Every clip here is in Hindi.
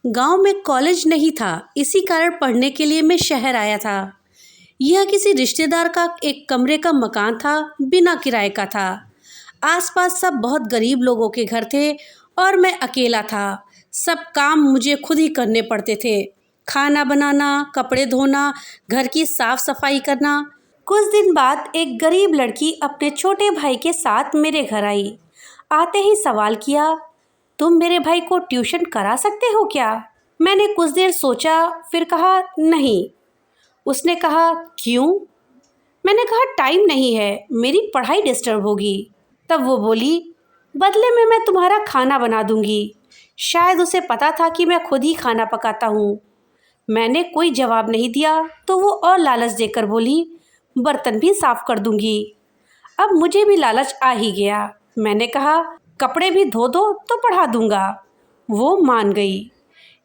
गांव में कॉलेज नहीं था, इसी कारण पढ़ने के लिए मैं शहर आया था। यह किसी रिश्तेदार का एक कमरे का मकान था, बिना किराए का था। आसपास सब बहुत गरीब लोगों के घर थे और मैं अकेला था। सब काम मुझे खुद ही करने पड़ते थे। खाना बनाना, कपड़े धोना, घर की साफ सफाई करना। कुछ दिन बाद एक गरीब लड़की अपने छोटे भाई के साथ मेरे घर आई। आते ही सवाल किया, तुम मेरे भाई को ट्यूशन करा सकते हो क्या? मैंने कुछ देर सोचा, फिर कहा नहीं। उसने कहा क्यों? मैंने कहा टाइम नहीं है, मेरी पढ़ाई डिस्टर्ब होगी। तब वो बोली, बदले में मैं तुम्हारा खाना बना दूंगी। शायद उसे पता था कि मैं खुद ही खाना पकाता हूँ। मैंने कोई जवाब नहीं दिया तो वो और लालच देकर बोली, बर्तन भी साफ कर दूंगी। अब मुझे भी लालच आ ही गया। मैंने कहा कपड़े भी धो दो तो पढ़ा दूंगा। वो मान गई।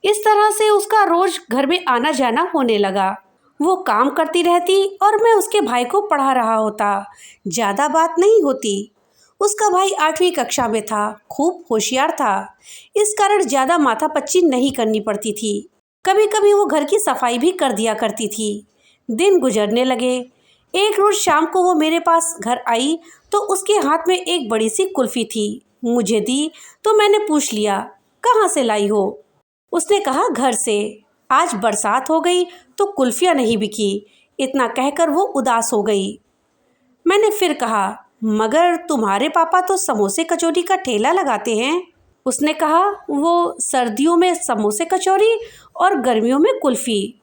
इस तरह से उसका रोज घर में आना जाना होने लगा। वो काम करती रहती और मैं उसके भाई को पढ़ा रहा होता। ज़्यादा बात नहीं होती। उसका भाई 8वीं कक्षा में था, खूब होशियार था। इस कारण ज़्यादा माथापच्ची नहीं करनी पड़ती थी। कभी कभी वो घर की सफाई भी कर दिया करती थी। दिन गुजरने लगे। एक रोज़ शाम को वो मेरे पास घर आई तो उसके हाथ में एक बड़ी सी कुल्फ़ी थी। मुझे दी तो मैंने पूछ लिया, कहाँ से लाई हो? उसने कहा घर से। आज बरसात हो गई तो कुल्फियाँ नहीं बिकी। इतना कहकर वो उदास हो गई। मैंने फिर कहा, मगर तुम्हारे पापा तो समोसे कचौरी का ठेला लगाते हैं। उसने कहा, वो सर्दियों में समोसे कचौरी और गर्मियों में कुल्फ़ी।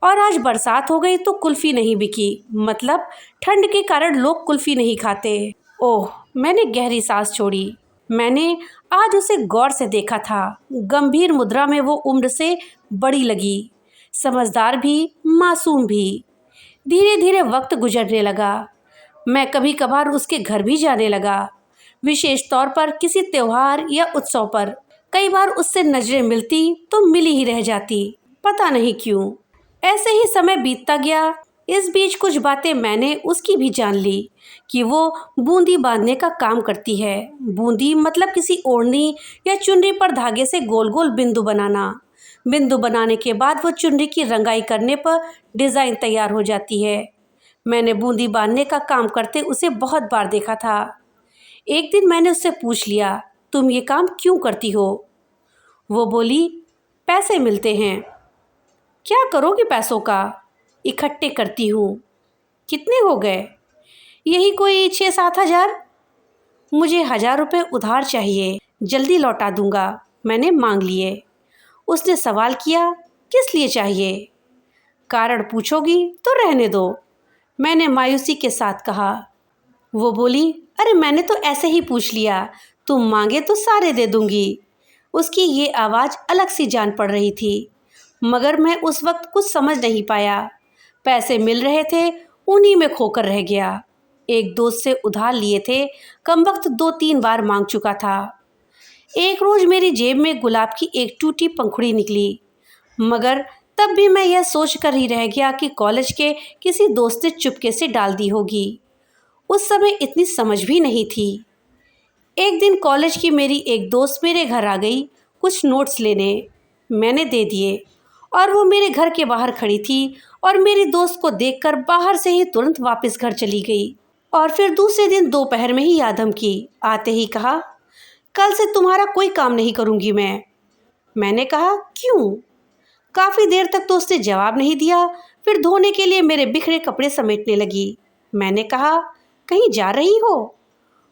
और आज बरसात हो गई तो कुल्फ़ी नहीं बिकी, मतलब ठंड के कारण लोग कुल्फ़ी नहीं खाते। ओह, मैंने गहरी सांस छोड़ी। मैंने आज उसे गौर से देखा था। गंभीर मुद्रा में वो उम्र से बड़ी लगी, समझदार भी, मासूम भी। धीरे धीरे वक्त गुजरने लगा। मैं कभी कभार उसके घर भी जाने लगा, विशेष तौर पर किसी त्योहार या उत्सव पर। कई बार उससे नजरें मिलती तो मिली ही रह जाती, पता नहीं क्यों। ऐसे ही समय बीतता गया। इस बीच कुछ बातें मैंने उसकी भी जान ली कि वो बूंदी बांधने का काम करती है। बूंदी मतलब किसी ओढ़नी या चुनरी पर धागे से गोल गोल बिंदु बनाना। बिंदु बनाने के बाद वो चुनरी की रंगाई करने पर डिज़ाइन तैयार हो जाती है। मैंने बूंदी बांधने का काम करते उसे बहुत बार देखा था। एक दिन मैंने उससे पूछ लिया, तुम ये काम क्यों करती हो? वो बोली, पैसे मिलते हैं। क्या करोगे पैसों का? इकट्ठे करती हूँ। कितने हो गए? यही कोई 6-7 हज़ार। मुझे 1,000 रुपये उधार चाहिए, जल्दी लौटा दूंगा। मैंने मांग लिए। उसने सवाल किया, किस लिए चाहिए? कारण पूछोगी तो रहने दो, मैंने मायूसी के साथ कहा। वो बोली, अरे मैंने तो ऐसे ही पूछ लिया, तुम मांगे तो सारे दे दूंगी। उसकी ये आवाज़ अलग सी जान पड़ रही थी, मगर मैं उस वक्त कुछ समझ नहीं पाया। पैसे मिल रहे थे, उन्हीं में खोकर रह गया। एक दोस्त से उधार लिए थे, कमबख्त 2-3 बार मांग चुका था। एक रोज़ मेरी जेब में गुलाब की एक टूटी पंखुड़ी निकली, मगर तब भी मैं यह सोच कर ही रह गया कि कॉलेज के किसी दोस्त ने चुपके से डाल दी होगी। उस समय इतनी समझ भी नहीं थी। एक दिन कॉलेज की मेरी एक दोस्त मेरे घर आ गई कुछ नोट्स लेने। मैंने दे दिए और वो मेरे घर के बाहर खड़ी थी और मेरी दोस्त को देखकर बाहर से ही तुरंत वापस घर चली गई। और फिर दूसरे दिन दोपहर में ही याद की। आते ही कहा, कल से तुम्हारा कोई काम नहीं करूँगी मैं। मैंने कहा, क्यों? काफ़ी देर तक तो उसने जवाब नहीं दिया। फिर धोने के लिए मेरे बिखरे कपड़े समेटने लगी। मैंने कहा, कहीं जा रही हो?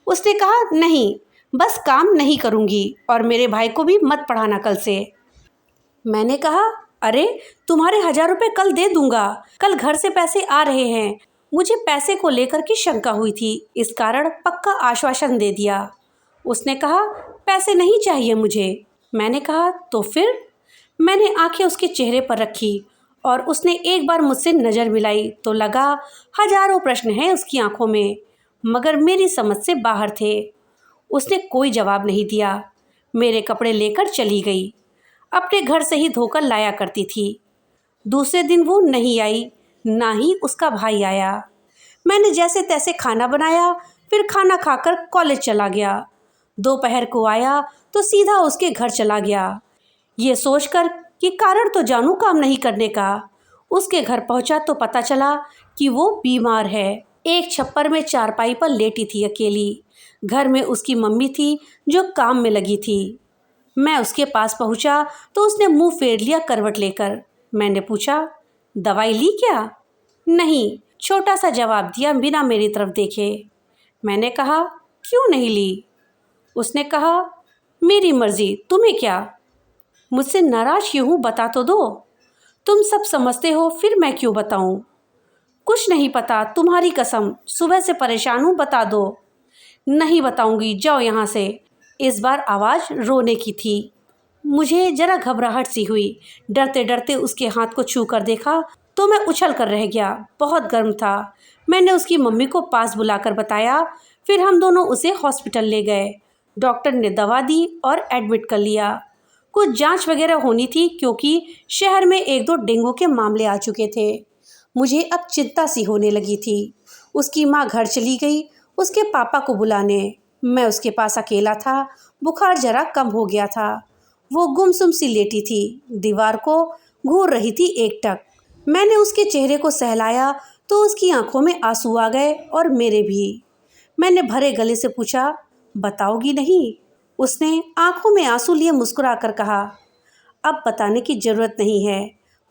उसने कहा, नहीं, बस काम नहीं करूँगी और मेरे भाई को भी मत पढ़ाना कल से। मैंने कहा, अरे तुम्हारे 1,000 रुपये कल दे दूंगा, कल घर से पैसे आ रहे हैं। मुझे पैसे को लेकर की शंका हुई थी, इस कारण पक्का आश्वासन दे दिया। उसने कहा, पैसे नहीं चाहिए मुझे। मैंने कहा, तो फिर? मैंने आंखें उसके चेहरे पर रखी और उसने एक बार मुझसे नज़र मिलाई तो लगा हजारों प्रश्न हैं उसकी आंखों में, मगर मेरी समझ से बाहर थे। उसने कोई जवाब नहीं दिया। मेरे कपड़े लेकर चली गई। अपने घर से ही धोकर लाया करती थी। दूसरे दिन वो नहीं आई, ना ही उसका भाई आया। मैंने जैसे तैसे खाना बनाया, फिर खाना खाकर कॉलेज चला गया। दोपहर को आया तो सीधा उसके घर चला गया। ये सोचकर कि कारण तो जानू काम नहीं करने का। उसके घर पहुंचा तो पता चला कि वो बीमार है। एक छप्पर में चारपाई पर लेटी थी अकेली। घर में उसकी मम्मी थी जो काम में लगी थी। मैं उसके पास पहुंचा तो उसने मुंह फेर लिया करवट लेकर। मैंने पूछा, दवाई ली क्या? नहीं, छोटा सा जवाब दिया बिना मेरी तरफ देखे। मैंने कहा, क्यों नहीं ली? उसने कहा, मेरी मर्जी, तुम्हें क्या? मुझसे नाराज क्यों हूँ बता तो दो। तुम सब समझते हो, फिर मैं क्यों बताऊं? कुछ नहीं पता, तुम्हारी कसम, सुबह से परेशान हूँ, बता दो। नहीं बताऊंगी, जाओ यहाँ से। इस बार आवाज़ रोने की थी। मुझे जरा घबराहट सी हुई। डरते डरते उसके हाथ को छू कर देखा तो मैं उछल कर रह गया। बहुत गर्म था। मैंने उसकी मम्मी को पास बुलाकर बताया। फिर हम दोनों उसे हॉस्पिटल ले गए। डॉक्टर ने दवा दी और एडमिट कर लिया। कुछ जांच वगैरह होनी थी क्योंकि शहर में 1-2 डेंगू के मामले आ चुके थे। मुझे अब चिंता सी होने लगी थी। उसकी माँ घर चली गई उसके पापा को बुलाने। मैं उसके पास अकेला था। बुखार जरा कम हो गया था। वो गुमसुम सी लेटी थी, दीवार को घूर रही थी एकटक। मैंने उसके चेहरे को सहलाया तो उसकी आंखों में आंसू आ गए और मेरे भी। मैंने भरे गले से पूछा, बताओगी नहीं? उसने आंखों में आंसू लिए मुस्कुराकर कहा, अब बताने की ज़रूरत नहीं है।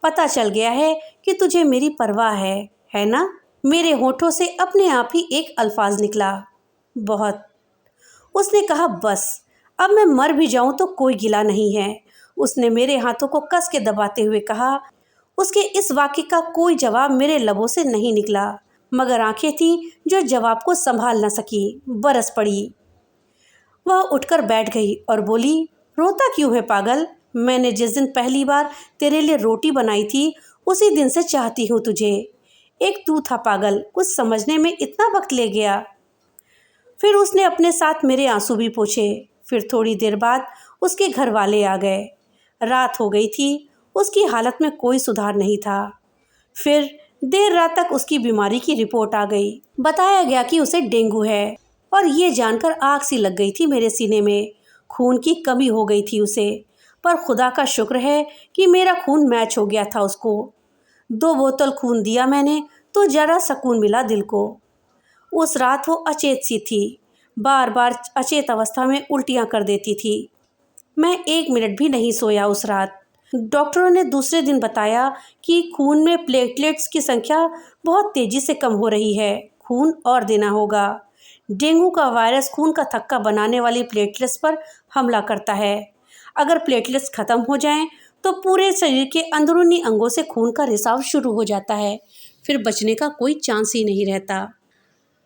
पता चल गया है कि तुझे मेरी परवाह है ना? मेरे होठों से अपने आप ही एक अल्फाज निकला, बहुत। उसने कहा, बस, अब मैं मर भी जाऊं तो कोई गिला नहीं है। उसने मेरे हाथों को कस के दबाते हुए कहा। उसके इस वाक्य का कोई जवाब मेरे लबों से नहीं निकला, मगर आंखें थी जो जवाब को संभाल न सकी, बरस पड़ी। वह उठकर बैठ गई और बोली, रोता क्यों है पागल? मैंने जिस दिन पहली बार तेरे लिए रोटी बनाई थी उसी दिन से चाहती हूँ तुझे। एक तू था पागल, कुछ समझने में इतना वक्त ले गया। फिर उसने अपने साथ मेरे आंसू भी पोंछे। फिर थोड़ी देर बाद उसके घर वाले आ गए। रात हो गई थी। उसकी हालत में कोई सुधार नहीं था। फिर देर रात तक उसकी बीमारी की रिपोर्ट आ गई। बताया गया कि उसे डेंगू है और ये जानकर आग सी लग गई थी मेरे सीने में। खून की कमी हो गई थी उसे, पर खुदा का शुक्र है कि मेरा खून मैच हो गया था उसको। 2 बोतल खून दिया मैंने तो जरा सुकून मिला दिल को। उस रात वो अचेत सी थी। बार बार अचेत अवस्था में उल्टियाँ कर देती थी। मैं 1 मिनट भी नहीं सोया उस रात। डॉक्टरों ने दूसरे दिन बताया कि खून में प्लेटलेट्स की संख्या बहुत तेज़ी से कम हो रही है, खून और देना होगा। डेंगू का वायरस खून का थक्का बनाने वाली प्लेटलेट्स पर हमला करता है। अगर प्लेटलेट्स ख़त्म हो जाएं तो पूरे शरीर के अंदरूनी अंगों से खून का रिसाव शुरू हो जाता है। फिर बचने का कोई चांस ही नहीं रहता।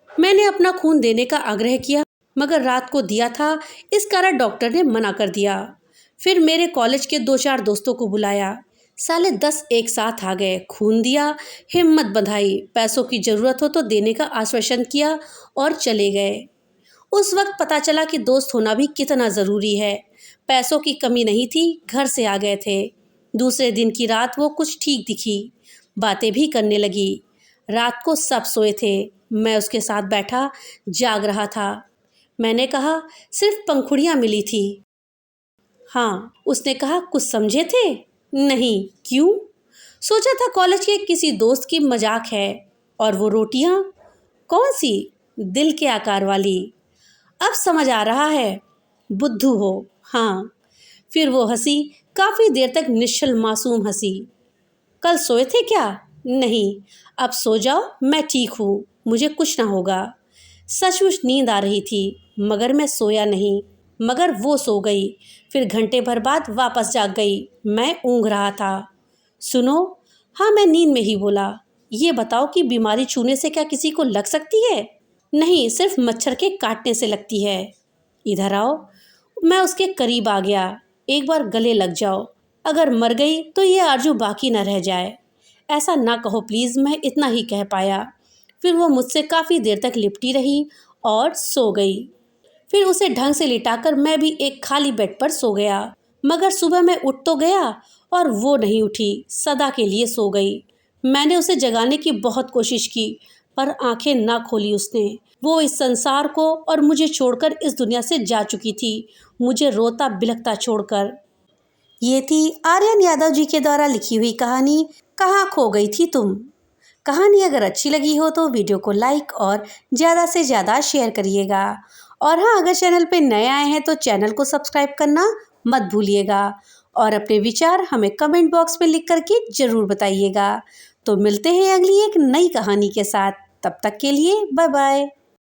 मैंने अपना खून देने का आग्रह किया, मगर रात को दिया था, इस कारण डॉक्टर ने मना कर दिया। फिर मेरे कॉलेज के 2-4 दोस्तों को बुलाया। साले 10 एक साथ आ गए। खून दिया, हिम्मत बंधाई, पैसों की ज़रूरत हो तो देने का आश्वासन किया और चले गए। उस वक्त पता चला कि दोस्त होना भी कितना ज़रूरी है। पैसों की कमी नहीं थी, घर से आ गए थे। दूसरे दिन की रात वो कुछ ठीक दिखी, बातें भी करने लगी। रात को सब सोए थे, मैं उसके साथ बैठा जाग रहा था। मैंने कहा, सिर्फ पंखुड़ियाँ मिली थी। हाँ, उसने कहा, कुछ समझे थे? नहीं, क्यों? सोचा था कॉलेज के किसी दोस्त की मजाक है। और वो रोटियाँ? कौन सी? दिल के आकार वाली। अब समझ आ रहा है, बुद्धू हो। हाँ। फिर वो हंसी, काफ़ी देर तक निश्चल मासूम हंसी। कल सोए थे क्या? नहीं। अब सो जाओ, मैं ठीक हूँ, मुझे कुछ ना होगा। सचमुच नींद आ रही थी, मगर मैं सोया नहीं। मगर वो सो गई। फिर घंटे भर बाद वापस जाग गई। मैं ऊँघ रहा था। सुनो। हाँ, मैं नींद में ही बोला, ये बताओ कि बीमारी छूने से क्या किसी को लग सकती है? नहीं, सिर्फ मच्छर के काटने से लगती है। इधर आओ। मैं उसके करीब आ गया। एक बार गले लग जाओ। अगर मर गई तो ये आरजू बाकी न रह जाए। ऐसा ना कहो प्लीज़, मैं इतना ही कह पाया। फिर वो मुझसे काफ़ी देर तक लिपटी रही और सो गई। फिर उसे ढंग से लिटाकर मैं भी एक खाली बेड पर सो गया। मगर सुबह मैं उठ तो गया और वो नहीं उठी, सदा के लिए सो गई। मैंने उसे जगाने की बहुत कोशिश की, पर आंखें ना खोली उसने। वो इस संसार को और मुझे छोड़कर इस दुनिया से जा चुकी थी, मुझे रोता बिलखता छोड़कर। ये थी आर्यन यादव जी के द्वारा लिखी हुई कहानी कहाँ खो गई थी तुम। कहानी अगर अच्छी लगी हो तो वीडियो को लाइक और ज़्यादा से ज़्यादा शेयर करिएगा। और हाँ, अगर चैनल पे नए आए हैं तो चैनल को सब्सक्राइब करना मत भूलिएगा और अपने विचार हमें कमेंट बॉक्स में लिख करके ज़रूर बताइएगा। तो मिलते हैं अगली एक नई कहानी के साथ। तब तक के लिए बाय बाय।